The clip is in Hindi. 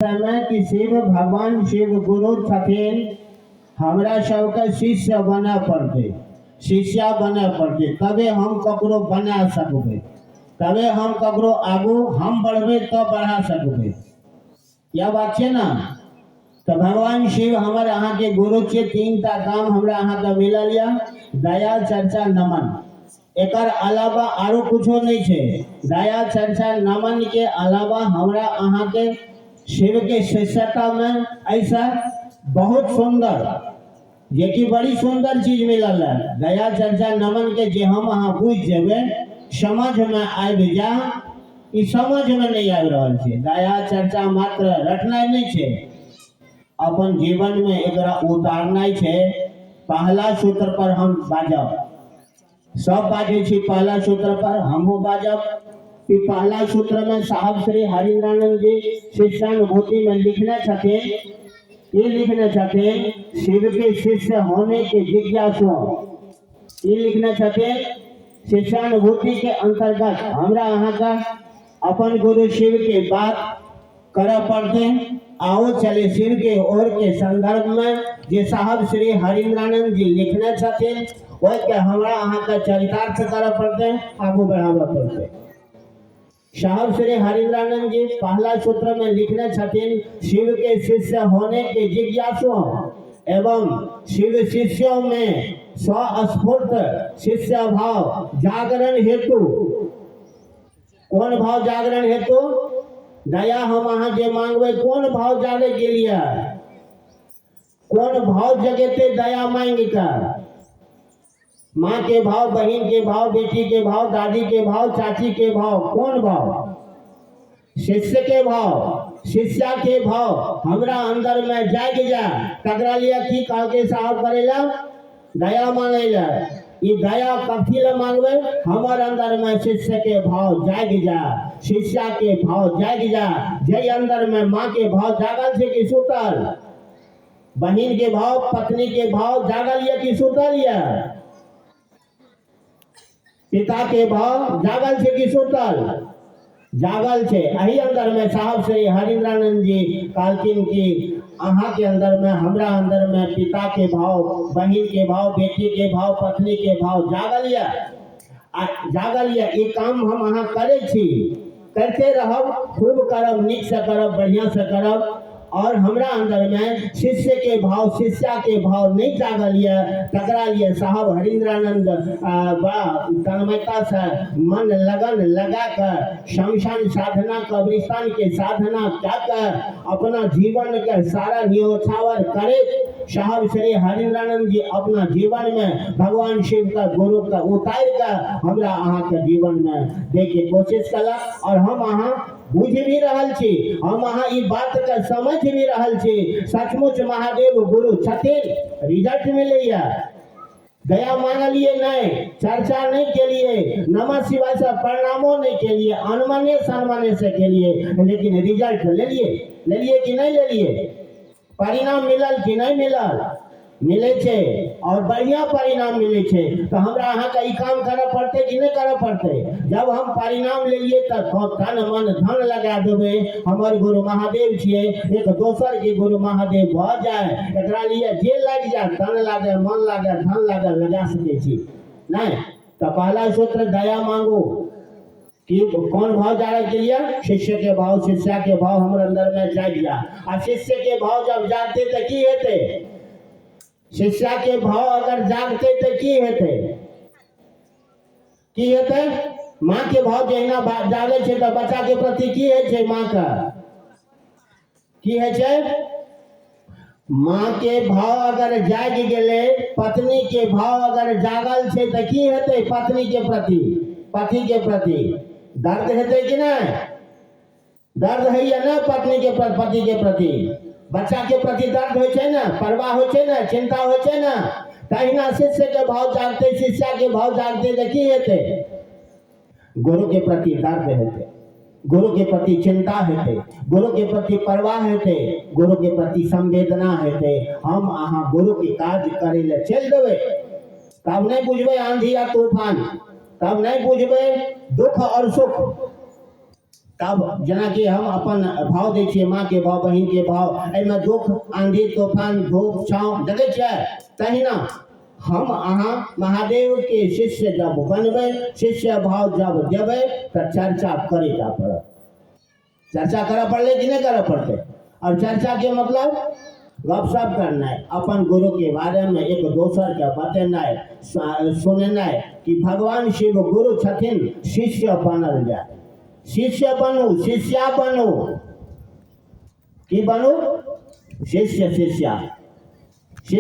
समय कि शिव भगवान शिव गुरु छथिन, हमरा सबके शिष्य बना पड़ते, शिष्या बना पड़ते, तबे हम ककरो बना सकबे, तबे हम ककरो आगू हम बढ़बे तो बढ़ा सकबे। क्या बात है ना। तो भगवान शिव हमारे अहाँ के गुरु छे। तीन टा काम हमरा अहाँ का मिलल या, दया चर्चा नमन। एकर अलावा आरो कुछो नहीं छे। दया चर्चा नमन के अलावा हमरा अहाँ के शिव के शिष्यता में ऐसा बहुत सुंदर, ये की बड़ी सुंदर चीज मिलल है। दया चर्चा नमन के जे हम अहाँ बुझ जेबे, समझ में आबि जा, ई समझ में नहीं आबि रहल छे। दया चर्चा मात्र रटना नहीं छे, अपन जीवन में एकरा उतारना छे। पहला सूत्र पर हम बाजब, सब बाजे छी पहला सूत्र पर, हमहू बाजब कि पहला सूत्र में साहब श्री हरिंद्रानंद जी शिष्यानुभूति में लिखने छथे, ये लिखने छथे शिव के शिष्य होने के जिज्ञासु। ये लिखने छथे शिष्यानुभूति के अंतर्गत हमरा अहाँ का अपन गुरु शिव के बात कर पड़ते। आओ चले शिव के ओर के संदर्भ में जे साहब श्री हरिंद्रानंद जी लिखने छथे, वह के हमरा अहाँ का चरितार्थ कर पड़ते, आगू बढ़ावा पड़ते। साहब श्री हरिंद्रानंद जी पहला सूत्र में लिखने छथिन, शिव के शिष्य होने के जिज्ञासु एवं शिव शिष्यों में स्वस्फूर्त शिष्य भाव जागरण हेतु। कौन भाव जागरण हेतु? दया हम अहाँ जे मांगवे, कौन भाव जागे के लिए, कौन भाव जगेते दया मांग कर? माँ के भाव, बहन के भाव, बेटी के भाव, दादी के भाव, चाची के भाव, कौन भाव? शिष्य के भाव, शिष्या के भाव हमरा अंदर में जाग जा। तकरा लिया की कह के साहब करेला? दया मांगेला। ये दया कथी ले मांगवे? हमार अंदर में शिष्य के भाव जाग जा, शिष्या के भाव जाग जा। जे अंदर में माँ के भाव जागल छे कि सुतल? बहन के भाव, पत्नी के भाव जागल या कि सुतल या? पिता के भाव जागल छे कि सुतल? जागल छे। यही अंदर में साहब श्री हरिंद्रानंद जी कहलखिन कि अहाँ के अंदर में, हमरा अंदर में पिता के भाव, बहन के भाव, बेटी के भाव, पत्नी के भाव जागल या। जागल या, ये काम हम अहाँ करे छी, करते रहब, खूब करब, निक से करब, बढ़िया से करब। और हमरा अंदर में शिष्य के भाव, शिष्या के भाव नहीं जागल या, तकरा लिए साहब हरिंद्रानंद तन्मयता से मन लगन लगा कर शमशान साधना, कब्रिस्तान के साधना क्या कर अपना जीवन के सारा न्योछावर करे। साहब श्री हरिंद्रानंद जी अपना जीवन में भगवान शिव का गुरु का उतार कर हमरा अहाँ के जीवन में दे के कोशिश कला। और हम अहाँ बुझ भी रहल छी, हम अहाँ ई बात के समझ भी रहल छी, सचमुच महादेव गुरु छथिन, रिजल्ट मिलैया। दया मांगलिए नहीं, चर्चा नहीं के लिए, नमः शिवाय से प्रणामो नहीं के लिए, अनमने सन्मने से के लिए, लेकिन रिजल्ट ले लिए कि नहीं ले लिए? परिणाम मिलल कि नहीं मिलल? मिले छे, और बढ़िया परिणाम मिले छे। तो हमरा अहाँ का ई काम करे पड़ते कि नहीं करे पड़ते? जब हम परिणाम ले लिए तो तन मन धन लगा देवे। हमार गुरु महादेव छिए, एक दोसर के गुरु महादेव भ जाए, एकरा लिए जे लग जाए, तन लागे, मन लागे, धन लागे, लगा सके छी नहीं। तो पहला सूत्र दया मांगो कि कौन भाव जागे के लिए? शिष्य के भाव, शिष्या के भाव हमारे अंदर में जाग जा। और शिष्य के भाव जब जागते तो की हेते? शिष्या के भाव अगर जागते तो की हेते? की हेते? माँ के भाव जहिना जागे छे तो बच्चा के प्रति की है छे? माँ का की है छे? माँ के भाव अगर जाग गेले, पत्नी के भाव अगर जागल छे तो की हेते? पत्नी के प्रति, पति के प्रति दर्द हेते कि नहीं? दर्द है या ना पत्नी के प्रति, पति के प्रति? बच्चा के प्रति दर्द हो छे ना, परवाह हो छे ना, चिंता हो छे ना। तहिना शिष्य के भाव जागते, शिष्या के भाव जागते तो की हेते? गुरु के प्रति दर्द हेते, गुरु के प्रति चिंता हेते, गुरु के प्रति परवाह हेते, गुरु के प्रति संवेदना हेते। हम अहाँ गुरु के कार्य करे ले चल देवे, तब नहीं बुझबे आंधी या तूफान, तब नहीं बुझबे दुख और सुख। तब जना कि हम अपन भाव दै छियै, माँ के भाव, बहिन के भाव, एहिमे दुख, आंधी तूफान, धूप छाँव देखै छियै, तहिना हम अहाँ महादेव के शिष्य जब बनबै, शिष्य भाव जब देबै तऽ चर्चा करे टा पड़त। चर्चा करऽ पड़लै कि नहीं करऽ पड़तै? और चर्चा के मतलब गपशप करनाइ, अपन गुरु के बारे में एक दोसर के बतेनाइ, सुनेनाइ कि भगवान शिव गुरु छथिन, शिष्य बनल जाए। शिष्य बनू, शिष्या बनू, की बनू? शिष्य शिष्या।